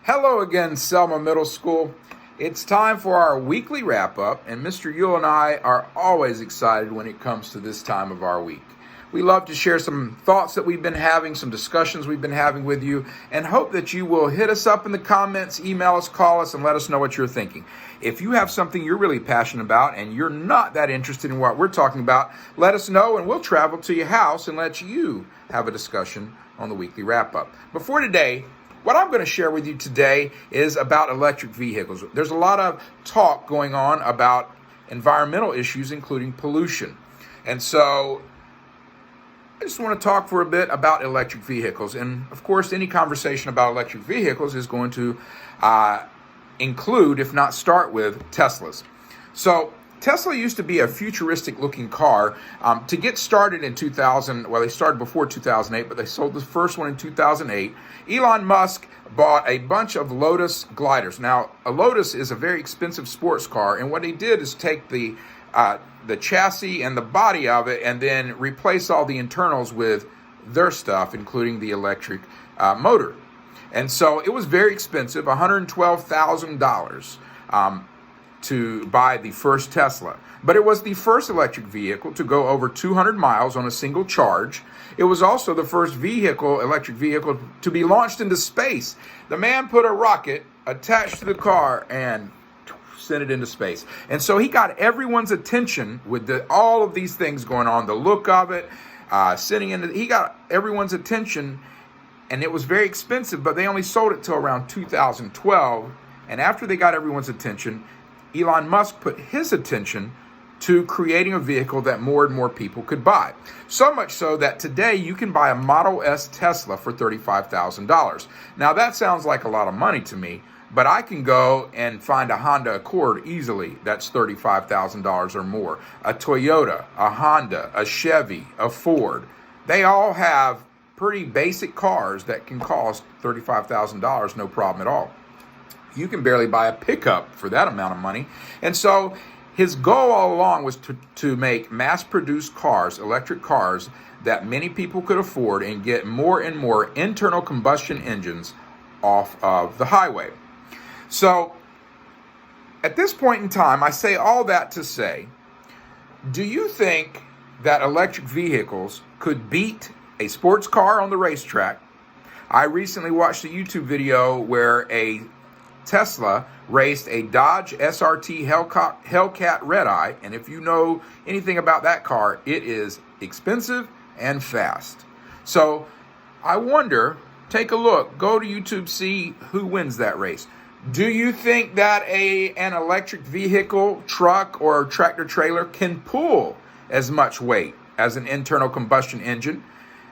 Hello again, Selma Middle School. It's time for our weekly wrap up, and Mr. Yule and I are always excited when it comes to this time of our week. We love to share some thoughts that we've been having, some discussions we've been having with you, and hope that you will hit us up in the comments, email us, call us, and let us know what you're thinking. If you have something you're really passionate about and you're not that interested in what we're talking about, let us know and we'll travel to your house and let you have a discussion on the weekly wrap up. Before today, what I'm going to share with you today is about electric vehicles. There's a lot of talk going on about environmental issues, including pollution. And so I just want to talk for a bit about electric vehicles. And of course, any conversation about electric vehicles is going to include, if not start with, Teslas. So Tesla used to be a futuristic looking car. To get started in 2000, well, they started before 2008, but they sold the first one in 2008. Elon Musk bought a bunch of Lotus gliders. Now, a Lotus is a very expensive sports car, and what he did is take the chassis and the body of it and then replace all the internals with their stuff, including the electric motor. And so it was very expensive, $112,000. To buy the first Tesla. But it was the first electric vehicle to go over 200 miles on a single charge. It was also the first electric vehicle, to be launched into space. The man put a rocket attached to the car and sent it into space. And so he got everyone's attention with all of these things going on, the look of it, he got everyone's attention, and it was very expensive, but they only sold it till around 2012. And after they got everyone's attention, Elon Musk put his attention to creating a vehicle that more and more people could buy. So much so that today you can buy a Model S Tesla for $35,000. Now that sounds like a lot of money to me, but I can go and find a Honda Accord easily that's $35,000 or more. A Toyota, a Honda, a Chevy, a Ford. They all have pretty basic cars that can cost $35,000, no problem at all. You can barely buy a pickup for that amount of money. And so his goal all along was to make mass-produced cars, electric cars, that many people could afford and get more and more internal combustion engines off of the highway. So at this point in time, I say all that to say, do you think that electric vehicles could beat a sports car on the racetrack? I recently watched a YouTube video where a Tesla raced a Dodge SRT Hellcat Red Eye, and if you know anything about that car, it is expensive and fast. So I wonder, take a look, go to YouTube, see who wins that race. Do you think that an electric vehicle, truck, or tractor trailer can pull as much weight as an internal combustion engine?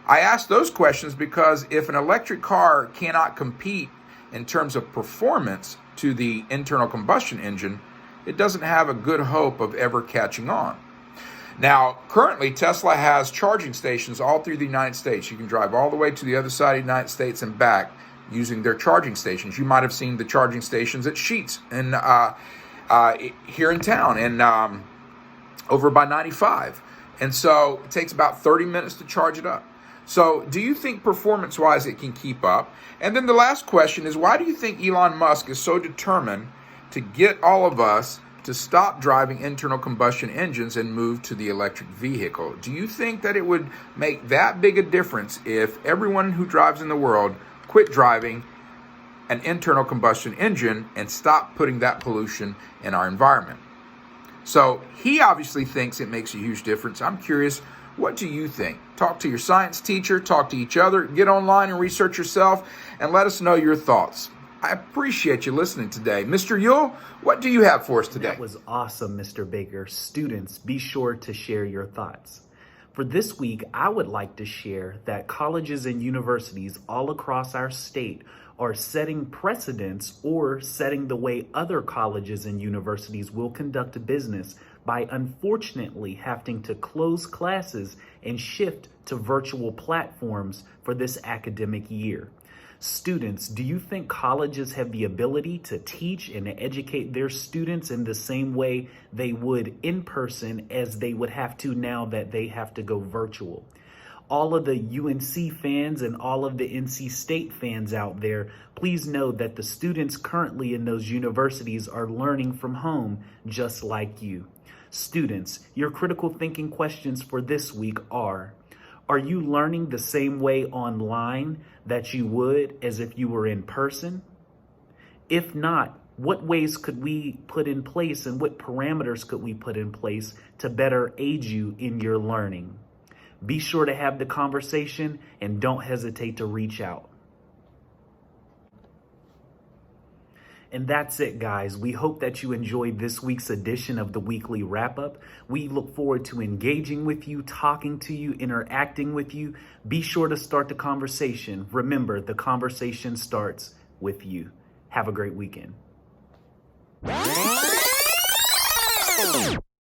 I ask those questions because if an electric car cannot compete in terms of performance to the internal combustion engine, it doesn't have a good hope of ever catching on. Now, currently, Tesla has charging stations all through the United States. You can drive all the way to the other side of the United States and back using their charging stations. You might have seen the charging stations at Sheetz here in town and over by 95. And so it takes about 30 minutes to charge it up. So do you think performance-wise it can keep up? And then the last question is, why do you think Elon Musk is so determined to get all of us to stop driving internal combustion engines and move to the electric vehicle? Do you think that it would make that big a difference if everyone who drives in the world quit driving an internal combustion engine and stop putting that pollution in our environment? So he obviously thinks it makes a huge difference. I'm curious, what do you think? Talk to your science teacher, talk to each other, get online and research yourself, and let us know your thoughts. I appreciate you listening today. Mr. Yule, what do you have for us today? That was awesome, Mr. Baker. Students, be sure to share your thoughts. For this week, I would like to share that colleges and universities all across our state are setting precedents or setting the way other colleges and universities will conduct business by unfortunately having to close classes and shift to virtual platforms for this academic year. Students, do you think colleges have the ability to teach and educate their students in the same way they would in person as they would have to now that they have to go virtual? all of the UNC fans and all of the NC State fans out there, please know that the students currently in those universities are learning from home just like you. Students, your critical thinking questions for this week are you learning the same way online that you would as if you were in person? If not, what ways could we put in place and what parameters could we put in place to better aid you in your learning? Be sure to have the conversation and don't hesitate to reach out. And that's it, guys. We hope that you enjoyed this week's edition of the Weekly Wrap-Up. We look forward to engaging with you, talking to you, interacting with you. Be sure to start the conversation. Remember, the conversation starts with you. Have a great weekend.